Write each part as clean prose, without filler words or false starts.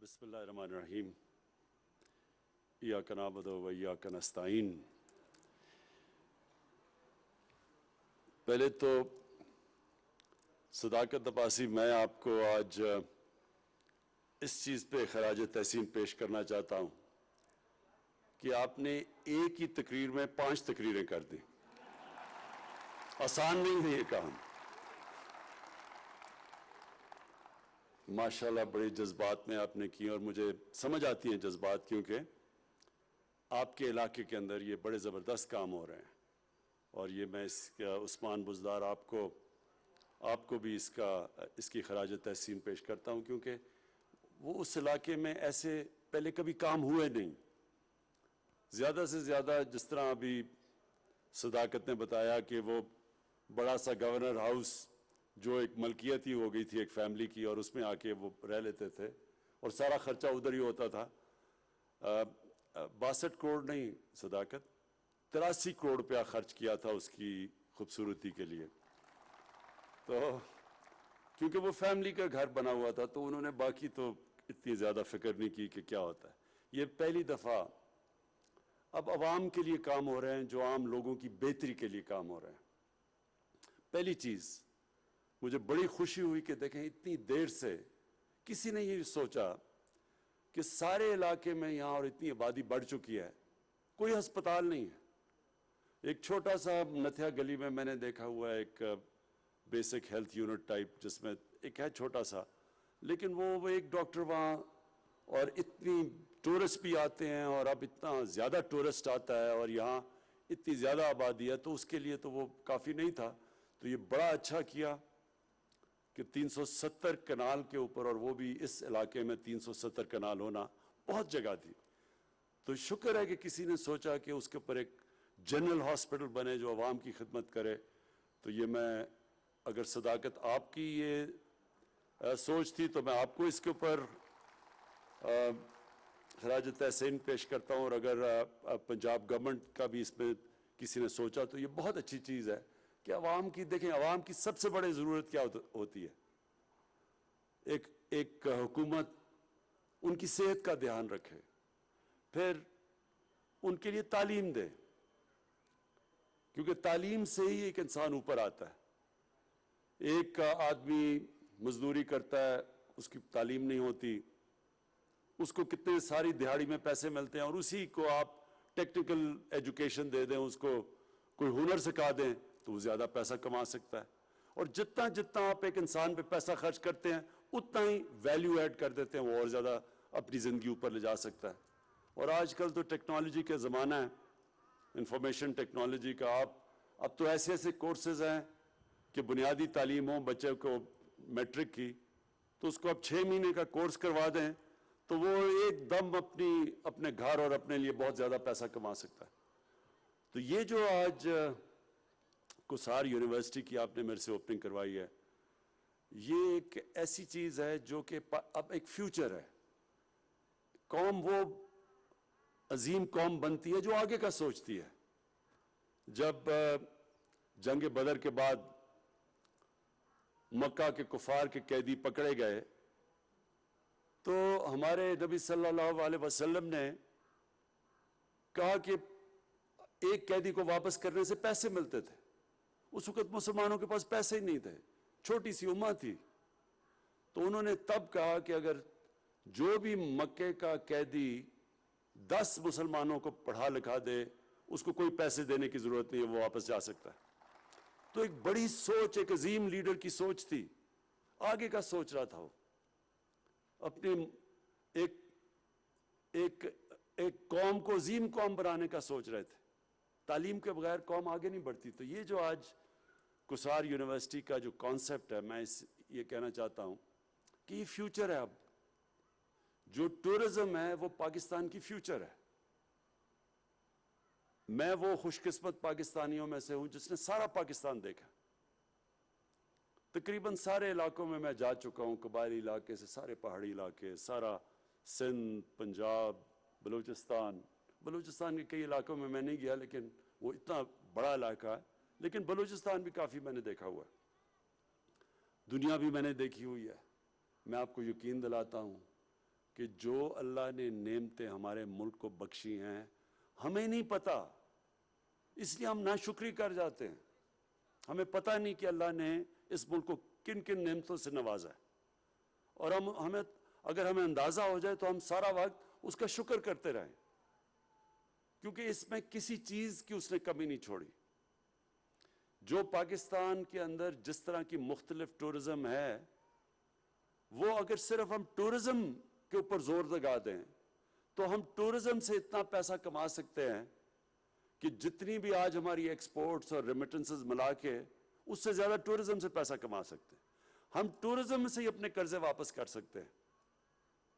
بسم اللہ الرحمن الرحیم ایاک نعبد و ایاک نستعین۔ پہلے تو صداقت عباسی میں آپ کو آج اس چیز پہ خراج تحسین پیش کرنا چاہتا ہوں کہ آپ نے ایک ہی تقریر میں 5 تقریریں کر دیں۔ آسان نہیں ہے یہ کام۔ ماشاءاللہ بڑے جذبات میں آپ نے کی اور مجھے سمجھ آتی ہیں جذبات، کیونکہ آپ کے علاقے کے اندر یہ بڑے زبردست کام ہو رہے ہیں اور یہ میں عثمان بزدار آپ کو بھی اس کی خراج تحسین پیش کرتا ہوں، کیونکہ وہ اس علاقے میں ایسے پہلے کبھی کام ہوئے نہیں۔ زیادہ سے زیادہ جس طرح ابھی صداقت نے بتایا کہ وہ بڑا سا گورنر ہاؤس جو ایک ملکیت ہی ہو گئی تھی ایک فیملی کی، اور اس میں آ کے وہ رہ لیتے تھے اور سارا خرچہ ادھر ہی ہوتا تھا۔ 62 کروڑ نہیں صداقت، 83 کروڑ روپیہ خرچ کیا تھا اس کی خوبصورتی کے لیے۔ تو کیونکہ وہ فیملی کا گھر بنا ہوا تھا تو انہوں نے باقی تو اتنی زیادہ فکر نہیں کی کہ کیا ہوتا ہے۔ یہ پہلی دفعہ اب عوام کے لیے کام ہو رہے ہیں، جو عام لوگوں کی بہتری کے لیے کام ہو رہے ہیں۔ پہلی چیز مجھے بڑی خوشی ہوئی کہ دیکھیں اتنی دیر سے کسی نے یہ سوچا کہ سارے علاقے میں یہاں اور اتنی آبادی بڑھ چکی ہے، کوئی ہسپتال نہیں ہے۔ ایک چھوٹا سا نتھیا گلی میں نے دیکھا ہوا ہے ایک بیسک ہیلتھ یونٹ ٹائپ، جس میں ایک ہے چھوٹا سا، لیکن وہ ایک ڈاکٹر وہاں، اور اتنی ٹورسٹ بھی آتے ہیں اور اب اتنا زیادہ ٹورسٹ آتا ہے اور یہاں اتنی زیادہ آبادی ہے تو اس کے لیے تو وہ کافی نہیں تھا۔ تو یہ بڑا اچھا کیا کہ 370 کنال کے اوپر، اور وہ بھی اس علاقے میں 370 کنال ہونا بہت جگہ تھی۔ تو شکر ہے کہ کسی نے سوچا کہ اس کے اوپر ایک جنرل ہاسپٹل بنے جو عوام کی خدمت کرے۔ تو یہ میں اگر صداقت آپ کی یہ سوچ تھی تو میں آپ کو اس کے اوپر خراج تحسین پیش کرتا ہوں، اور اگر پنجاب گورنمنٹ کا بھی اس میں کسی نے سوچا تو یہ بہت اچھی چیز ہے کہ عوام کی، دیکھیں عوام کی سب سے بڑی ضرورت کیا ہوتی ہے؟ ایک حکومت ان کی صحت کا دھیان رکھے، پھر ان کے لیے تعلیم دے، کیونکہ تعلیم سے ہی ایک انسان اوپر آتا ہے۔ ایک آدمی مزدوری کرتا ہے، اس کی تعلیم نہیں ہوتی، اس کو کتنے ساری دہاڑی میں پیسے ملتے ہیں، اور اسی کو آپ ٹیکنیکل ایجوکیشن دے دیں، اس کو کوئی ہنر سکھا دیں تو وہ زیادہ پیسہ کما سکتا ہے۔ اور جتنا آپ ایک انسان پہ پیسہ خرچ کرتے ہیں اتنا ہی ویلیو ایڈ کر دیتے ہیں، وہ اور زیادہ اپنی زندگی اوپر لے جا سکتا ہے۔ اور آج کل تو ٹیکنالوجی کا زمانہ ہے، انفارمیشن ٹیکنالوجی کا۔ اب تو ایسے کورسز ہیں کہ بنیادی تعلیم ہو بچے کو میٹرک کی، تو اس کو اب 6 مہینے کا کورس کروا دیں تو وہ ایک دم اپنے گھر اور اپنے لیے بہت زیادہ پیسہ کما سکتا ہے۔ تو یہ جو آج کسار یونیورسٹی کی آپ نے میرے سے اوپننگ کروائی ہے، یہ ایک ایسی چیز ہے جو کہ اب ایک فیوچر ہے۔ قوم وہ عظیم قوم بنتی ہے جو آگے کا سوچتی ہے۔ جب جنگ بدر کے بعد مکہ کے کفار کے قیدی پکڑے گئے تو ہمارے نبی صلی اللہ علیہ وسلم نے کہا کہ ایک قیدی کو واپس کرنے سے پیسے ملتے تھے۔ اس وقت مسلمانوں کے پاس پیسے ہی نہیں تھے، چھوٹی سی امت تھی۔ تو انہوں نے تب کہا کہ اگر جو بھی مکے کا قیدی 10 مسلمانوں کو پڑھا لکھا دے، اس کو کوئی پیسے دینے کی ضرورت نہیں ہے، وہ واپس جا سکتا ہے۔ تو ایک بڑی سوچ، ایک عظیم لیڈر کی سوچ تھی، آگے کا سوچ رہا تھا وہ، اپنی ایک قوم کو عظیم قوم بنانے کا سوچ رہے تھے۔ تعلیم کے بغیر قوم آگے نہیں بڑھتی۔ تو یہ جو آج کسار یونیورسٹی کا جو کانسیپٹ ہے، میں یہ کہنا چاہتا ہوں کہ یہ فیوچر ہے۔ اب جو ٹورزم ہے وہ پاکستان کی فیوچر ہے۔ میں وہ خوش قسمت پاکستانیوں میں سے ہوں جس نے سارا پاکستان دیکھا۔ تقریباً سارے علاقوں میں جا چکا ہوں، قبائلی علاقے سے سارے پہاڑی علاقے، سارا سندھ، پنجاب، بلوچستان کے کئی علاقوں میں نہیں گیا، لیکن وہ اتنا بڑا علاقہ ہے، لیکن بلوچستان بھی کافی میں نے دیکھا ہوا ہے۔ دنیا بھی میں نے دیکھی ہوئی ہے۔ میں آپ کو یقین دلاتا ہوں کہ جو اللہ نے نعمتیں ہمارے ملک کو بخشی ہیں ہمیں نہیں پتہ، اس لیے ہم ناشکری کر جاتے ہیں. ہمیں پتہ نہیں کہ اللہ نے اس ملک کو کن کن نعمتوں سے نوازا ہے، اور اگر ہمیں اندازہ ہو جائے تو ہم سارا وقت اس کا شکر کرتے رہیں، کیونکہ اس میں کسی چیز کی اس نے کمی نہیں چھوڑی. جو پاکستان کے اندر جس طرح کی مختلف ٹورزم ہے، وہ اگر صرف ہم ٹورزم کے اوپر زور لگا دیں تو ہم ٹورزم سے اتنا پیسہ کما سکتے ہیں کہ جتنی بھی آج ہماری ایکسپورٹس اور ریمیٹنسز ملا کے اس سے زیادہ ٹورزم سے پیسہ کما سکتے ہیں. ہم ٹورزم سے ہی اپنے قرضے واپس کر سکتے ہیں.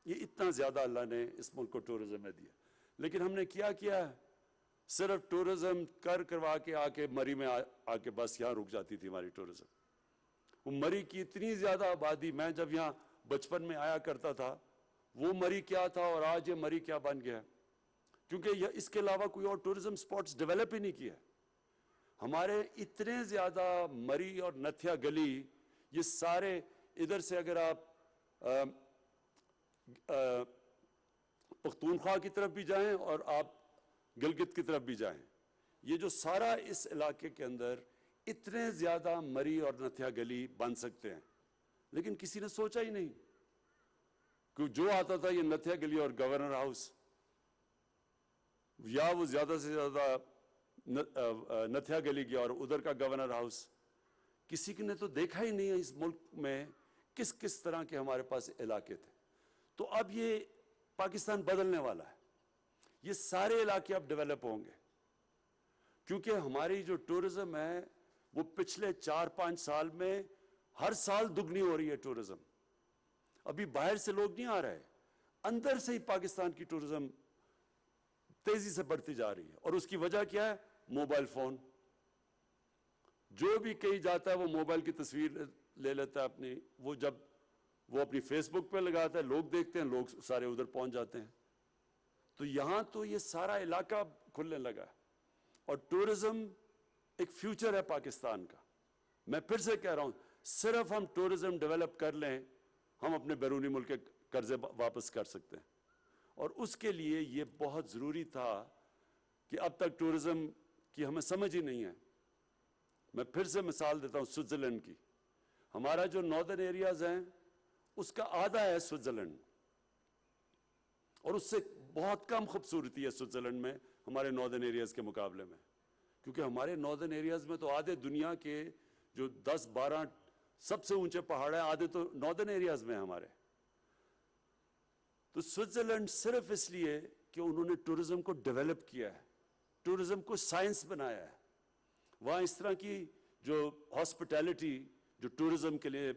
یہ اتنا زیادہ اللہ نے اس ملک کو ٹورزم میں دیا. لیکن ہم نے کیا ہے، صرف ٹورزم کروا کے آ کے مری میں آ کے بس یہاں رک جاتی تھی ہماری ٹورزم. وہ مری کی اتنی زیادہ آبادی، میں جب یہاں بچپن میں آیا کرتا تھا وہ مری کیا تھا اور آج یہ مری کیا بن گیا، کیونکہ اس کے علاوہ کوئی اور ٹورزم سپورٹس ڈیولپ ہی نہیں کیا. ہمارے اتنے زیادہ مری اور نتھیا گلی، یہ سارے ادھر سے اگر آپ پختونخوا کی طرف بھی جائیں اور آپ گلگت کی طرف بھی جائیں، یہ جو سارا اس علاقے کے اندر اتنے زیادہ مری اور نتھیا گلی بن سکتے ہیں، لیکن کسی نے سوچا ہی نہیں. کہ جو آتا تھا یہ نتھیا گلی اور گورنر ہاؤس، یا وہ زیادہ سے زیادہ نتھیا گلی گیا اور ادھر کا گورنر ہاؤس. کسی نے تو دیکھا ہی نہیں ہے اس ملک میں کس کس طرح کے ہمارے پاس علاقے تھے. تو اب یہ پاکستان بدلنے والا ہے، یہ سارے علاقے اب ڈیولپ ہوں گے، کیونکہ ہماری جو ٹورزم ہے وہ پچھلے 4-5 سال میں ہر سال دگنی ہو رہی ہے ٹورزم. ابھی باہر سے لوگ نہیں آ رہے، اندر سے ہی پاکستان کی ٹورزم تیزی سے بڑھتی جا رہی ہے. اور اس کی وجہ کیا ہے؟ Mobile phone. جو بھی کہیں جاتا ہے وہ موبائل کی تصویر لے لیتا ہے اپنی، وہ جب وہ اپنی فیس بک پہ لگاتا ہے، لوگ دیکھتے ہیں، لوگ سارے ادھر پہنچ جاتے ہیں. تو یہاں تو یہ سارا علاقہ کھلنے لگا ہے، اور ٹورزم ایک فیوچر ہے پاکستان کا. میں پھر سے کہہ رہا ہوں، صرف ہم ٹورزم ڈیولپ کر لیں ہم اپنے بیرونی ملک کے قرضے واپس کر سکتے ہیں. اور اس کے لیے یہ بہت ضروری تھا کہ اب تک ٹورزم کی ہمیں سمجھ ہی نہیں ہے. میں پھر سے مثال دیتا ہوں سوئٹزرلینڈ کی. ہمارا جو ناردرن ایریاز ہیں اس کا آدھا ہے سوئٹزرلینڈ، اور اس سے بہت کم خوبصورتی ہے سوئٹزرلینڈ میں ہمارے ناردرن ایریاز کے مقابلے میں. کیونکہ ہمارے ناردرن ایریاز میں تو آدھے دنیا کے جو 10-12 سب سے اونچے پہاڑ ہیں، آدھے تو ناردرن ایریاز میں ہمارے. تو سوئٹزرلینڈ صرف اس لیے کہ انہوں نے ٹورزم کو ڈیولپ کیا ہے، ٹورزم کو سائنس بنایا ہے. وہاں اس طرح کی جو ہاسپٹیلٹی، جو ٹورزم کے لیے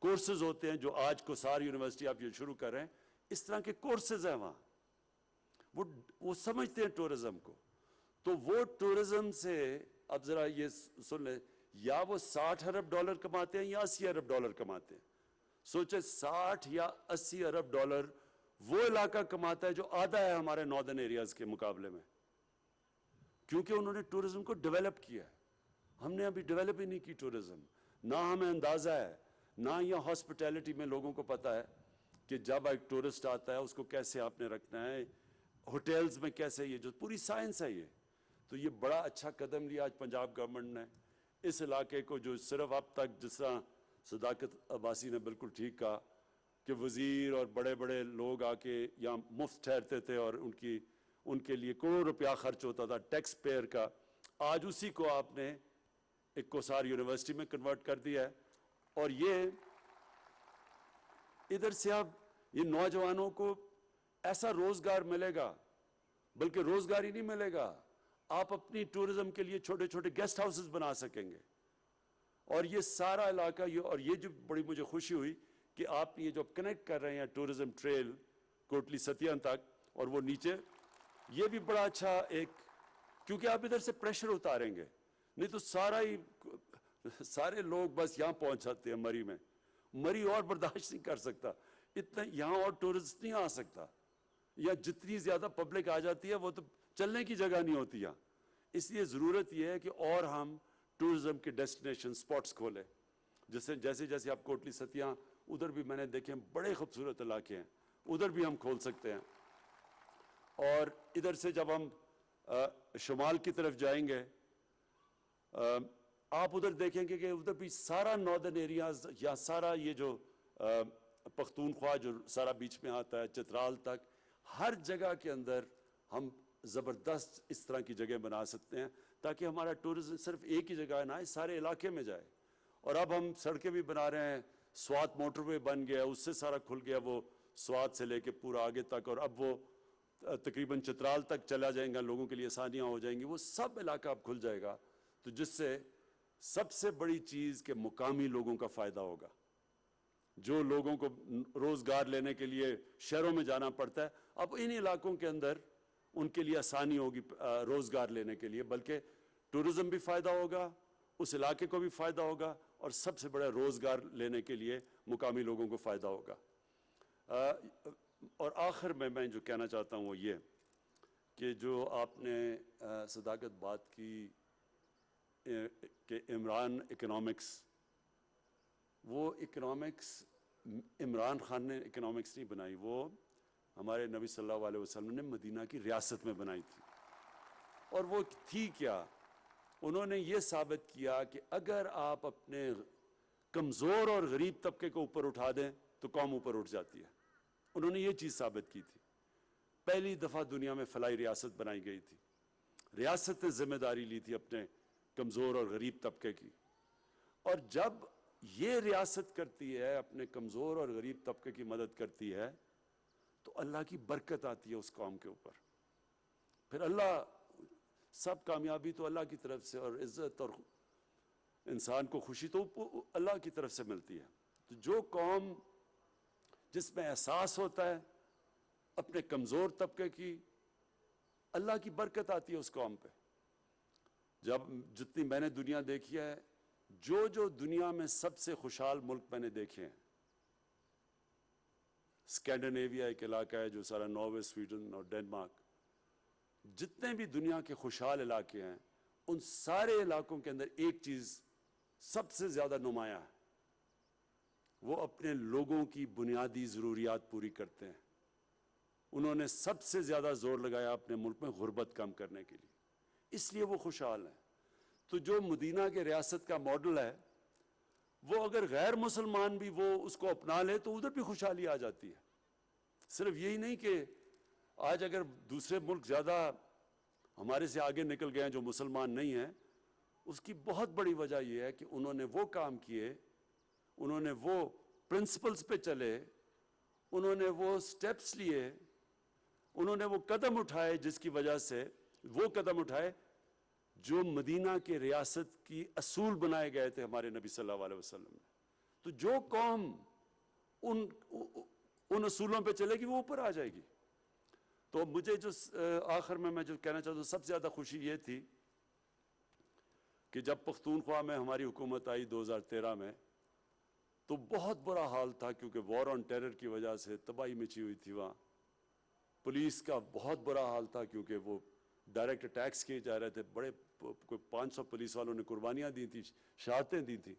کورسز ہوتے ہیں، جو آج کوسار یونیورسٹی آپ یہ شروع کر رہے ہیں، اس طرح کے کورسز ہیں وہاں. وہ سمجھتے ہیں ٹورزم کو. تو وہ ٹورزم سے اب ذرا یہ سن لیں، یا وہ $60 ارب کماتے ہیں یا $80 ارب کماتے ہیں. سوچے 60 یا 80 ارب ڈالر وہ علاقہ کماتا ہے جو آدھا ہے ہمارے ناردرن ایریاز کے مقابلے میں، کیونکہ انہوں نے ٹورزم کو ڈیولپ کیا ہے. ہم نے ابھی ڈیولپ ہی نہیں کی ٹورزم. نہ ہمیں اندازہ ہے، نہ یہ ہاسپٹیلٹی میں لوگوں کو پتا ہے کہ جب ایک ٹورسٹ آتا ہے اس کو کیسے آپ نے رکھنا ہے، ہوٹلز میں کیسے، یہ جو پوری سائنس ہے یہ. تو یہ بڑا اچھا قدم لیا آج پنجاب گورنمنٹ نے اس علاقے کو، جو صرف اب تک جس طرح صداقت عباسی نے بالکل ٹھیک کہا کہ وزیر اور بڑے بڑے لوگ آ کے یہاں مفت ٹھہرتے تھے اور ان کے لیے کروڑ روپیہ خرچ ہوتا تھا ٹیکس پیئر کا. آج اسی کو آپ نے ایک کوسار یونیورسٹی میں کنورٹ کر دیا ہے. اور یہ ادھر سے اب یہ نوجوانوں کو ایسا روزگار ملے گا، بلکہ روزگار ہی نہیں ملے گا، آپ اپنی ٹورزم کے لیے چھوٹے چھوٹے گیسٹ ہاؤسز بنا سکیں گے. اور یہ سارا علاقہ اور یہ جو بڑی مجھے خوشی ہوئی کہ آپ یہ جو کنیکٹ کر رہے ہیں ٹورزم ٹریل کوٹلی ستیان تک، اور وہ نیچے یہ بھی بڑا اچھا ایک، کیونکہ آپ ادھر سے پریشر اتاریں گے، نہیں تو سارے لوگ بس یہاں پہنچ جاتے ہیں مری میں. مری اور برداشت نہیں کر سکتا اتنا، یہاں اور ٹورسٹ نہیں آ سکتا. یا جتنی زیادہ پبلک آ جاتی ہے وہ تو چلنے کی جگہ نہیں ہوتی یہاں. اس لیے ضرورت یہ ہے کہ اور ہم ٹورزم کے ڈیسٹینیشن سپاٹس کھولیں. جیسے آپ کوٹلی ستیاں ادھر بھی میں نے دیکھے بڑے خوبصورت علاقے ہیں. ادھر بھی ہم کھول سکتے ہیں. اور ادھر سے جب ہم شمال کی طرف جائیں گے آپ ادھر دیکھیں گے کہ ادھر بھی سارا ناردرن ایریاز یا سارا یہ جو پختونخوا جو سارا بیچ میں آتا ہے چترال تک ہر جگہ کے اندر ہم زبردست اس طرح کی جگہ بنا سکتے ہیں تاکہ ہمارا ٹورزم صرف ایک ہی جگہ نہ آئے سارے علاقے میں جائے. اور اب ہم سڑکیں بھی بنا رہے ہیں سوات موٹر وے بن گیا اس سے سارا کھل گیا وہ سوات سے لے کے پورا آگے تک اور اب وہ تقریباً چترال تک چلا جائیں گا لوگوں کے لیے آسانیاں ہو جائیں گی وہ سب علاقہ اب کھل جائے گا تو جس سے سب سے بڑی چیز کہ مقامی لوگوں کا فائدہ ہوگا. جو لوگوں کو روزگار لینے کے لیے شہروں میں جانا پڑتا ہے اب ان علاقوں کے اندر ان کے لیے آسانی ہوگی روزگار لینے کے لیے بلکہ ٹورزم بھی فائدہ ہوگا اس علاقے کو بھی فائدہ ہوگا اور سب سے بڑا روزگار لینے کے لیے مقامی لوگوں کو فائدہ ہوگا. اور آخر میں جو کہنا چاہتا ہوں وہ یہ کہ جو آپ نے صداقت بات کی کہ عمران اکنامکس وہ اکنامکس عمران خان نے اکنامکس نہیں بنائی وہ ہمارے نبی صلی اللہ علیہ وسلم نے مدینہ کی ریاست میں بنائی تھی. اور وہ تھی کیا انہوں نے یہ ثابت کیا کہ اگر آپ اپنے کمزور اور غریب طبقے کو اوپر اٹھا دیں تو قوم اوپر اٹھ جاتی ہے. انہوں نے یہ چیز ثابت کی تھی. پہلی دفعہ دنیا میں فلاحی ریاست بنائی گئی تھی. ریاست نے ذمہ داری لی تھی اپنے کمزور اور غریب طبقے کی اور جب یہ ریاست کرتی ہے اپنے کمزور اور غریب طبقے کی مدد کرتی ہے تو اللہ کی برکت آتی ہے اس قوم کے اوپر. پھر اللہ سب کامیابی تو اللہ کی طرف سے اور عزت اور انسان کو خوشی تو اللہ کی طرف سے ملتی ہے. تو جو قوم جس میں احساس ہوتا ہے اپنے کمزور طبقے کی اللہ کی برکت آتی ہے اس قوم پہ. جب جتنی میں نے دنیا دیکھی ہے جو دنیا میں سب سے خوشحال ملک میں نے دیکھے ہیں اسکینڈینیویا ایک علاقہ ہے جو سارا ناروے سویڈن اور ڈنمارک جتنے بھی دنیا کے خوشحال علاقے ہیں ان سارے علاقوں کے اندر ایک چیز سب سے زیادہ نمایاں ہے وہ اپنے لوگوں کی بنیادی ضروریات پوری کرتے ہیں. انہوں نے سب سے زیادہ زور لگایا اپنے ملک میں غربت کم کرنے کے لیے اس لیے وہ خوشحال ہیں. تو جو مدینہ کے ریاست کا ماڈل ہے وہ اگر غیر مسلمان بھی وہ اس کو اپنا لے تو ادھر بھی خوشحالی آ جاتی ہے. صرف یہی نہیں کہ آج اگر دوسرے ملک زیادہ ہمارے سے آگے نکل گئے ہیں جو مسلمان نہیں ہیں اس کی بہت بڑی وجہ یہ ہے کہ انہوں نے وہ کام کیے انہوں نے وہ پرنسپلز پہ چلے انہوں نے وہ سٹیپس لیے انہوں نے وہ قدم اٹھائے جس کی وجہ سے وہ قدم اٹھائے جو مدینہ کے ریاست کی اصول بنائے گئے تھے ہمارے نبی صلی اللہ علیہ وسلم نے. تو جو قوم ان اصولوں پہ چلے گی وہ اوپر آ جائے گی. تو مجھے جو آخر میں جو کہنا چاہتا ہوں سب سے زیادہ خوشی یہ تھی کہ جب پختونخوا میں ہماری حکومت آئی 2013 میں تو بہت برا حال تھا کیونکہ وار آن ٹیرر کی وجہ سے تباہی مچی ہوئی تھی. وہاں پولیس کا بہت برا حال تھا کیونکہ وہ ڈائریکٹ اٹیکس کیے جا رہے تھے. بڑے کوئی 500 پولیس والوں نے قربانیاں دی تھیں شہادتیں دی تھیں.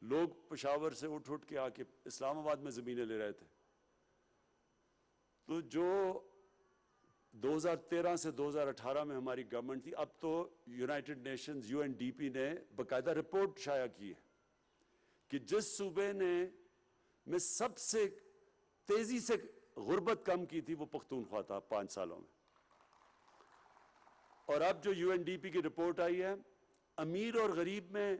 لوگ پشاور سے اٹھ کے آ کے اسلام آباد میں زمینیں لے رہے تھے. تو جو 2013 سے 2018 میں ہماری گورنمنٹ تھی اب تو یونائٹڈ نیشنز UNDP نے باقاعدہ رپورٹ شائع کی ہے کہ جس صوبے نے میں سب سے تیزی سے غربت کم کی تھی وہ پختونخوا تھا 5 سالوں میں. اور اب جو UNDP کی رپورٹ آئی ہے امیر اور غریب میں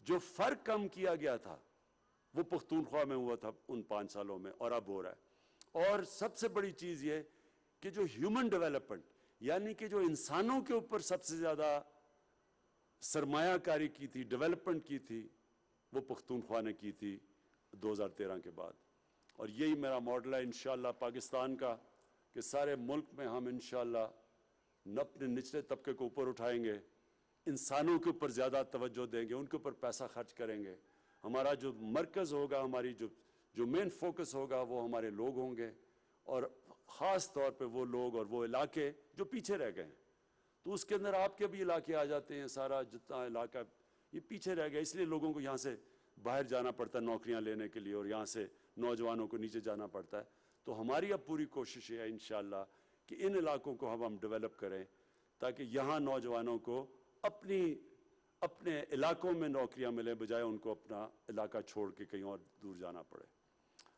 جو فرق کم کیا گیا تھا وہ پختونخوا میں ہوا تھا ان 5 سالوں میں اور اب ہو رہا ہے. اور سب سے بڑی چیز یہ کہ جو ہیومن ڈیولپمنٹ یعنی کہ جو انسانوں کے اوپر سب سے زیادہ سرمایہ کاری کی تھی ڈیولپمنٹ کی تھی وہ پختونخوا نے کی تھی 2013 کے بعد. اور یہی میرا ماڈل ہے انشاءاللہ پاکستان کا کہ سارے ملک میں ہم انشاءاللہ اپنے نچلے طبقے کو اوپر اٹھائیں گے انسانوں کے اوپر زیادہ توجہ دیں گے ان کے اوپر پیسہ خرچ کریں گے. ہمارا جو مرکز ہوگا ہماری جو مین فوکس ہوگا وہ ہمارے لوگ ہوں گے اور خاص طور پہ وہ لوگ اور وہ علاقے جو پیچھے رہ گئے ہیں. تو اس کے اندر آپ کے بھی علاقے آ جاتے ہیں سارا جتنا علاقہ یہ پیچھے رہ گیا اس لیے لوگوں کو یہاں سے باہر جانا پڑتا ہے نوکریاں لینے کے لیے اور یہاں سے نوجوانوں کو نیچے جانا پڑتا ہے. تو ہماری اب پوری کوشش ہے انشاءاللہ کہ ان علاقوں کو ہم ڈیولپ کریں تاکہ یہاں نوجوانوں کو اپنے علاقوں میں نوکریاں ملیں بجائے ان کو اپنا علاقہ چھوڑ کے کہیں اور دور جانا پڑے.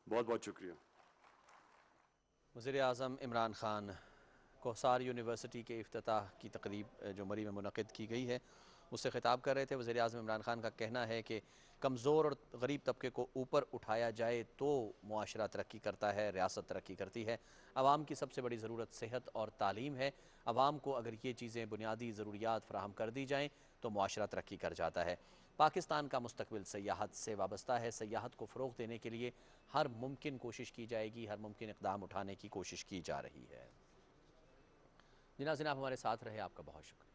بہت بہت شکریہ. وزیر اعظم عمران خان کوہسار یونیورسٹی کے افتتاح کی تقریب جو مری میں منعقد کی گئی ہے اس سے خطاب کر رہے تھے. وزیر اعظم عمران خان کا کہنا ہے کہ کمزور اور غریب طبقے کو اوپر اٹھایا جائے تو معاشرہ ترقی کرتا ہے، ریاست ترقی کرتی ہے. عوام کی سب سے بڑی ضرورت صحت اور تعلیم ہے. عوام کو اگر یہ چیزیں بنیادی ضروریات فراہم کر دی جائیں تو معاشرہ ترقی کر جاتا ہے. پاکستان کا مستقبل سیاحت سے وابستہ ہے. سیاحت کو فروغ دینے کے لیے ہر ممکن کوشش کی جائے گی، ہر ممکن اقدام اٹھانے کی کوشش کی جا رہی ہے. جناب آپ ہمارے ساتھ رہے، آپ کا بہت شکریہ.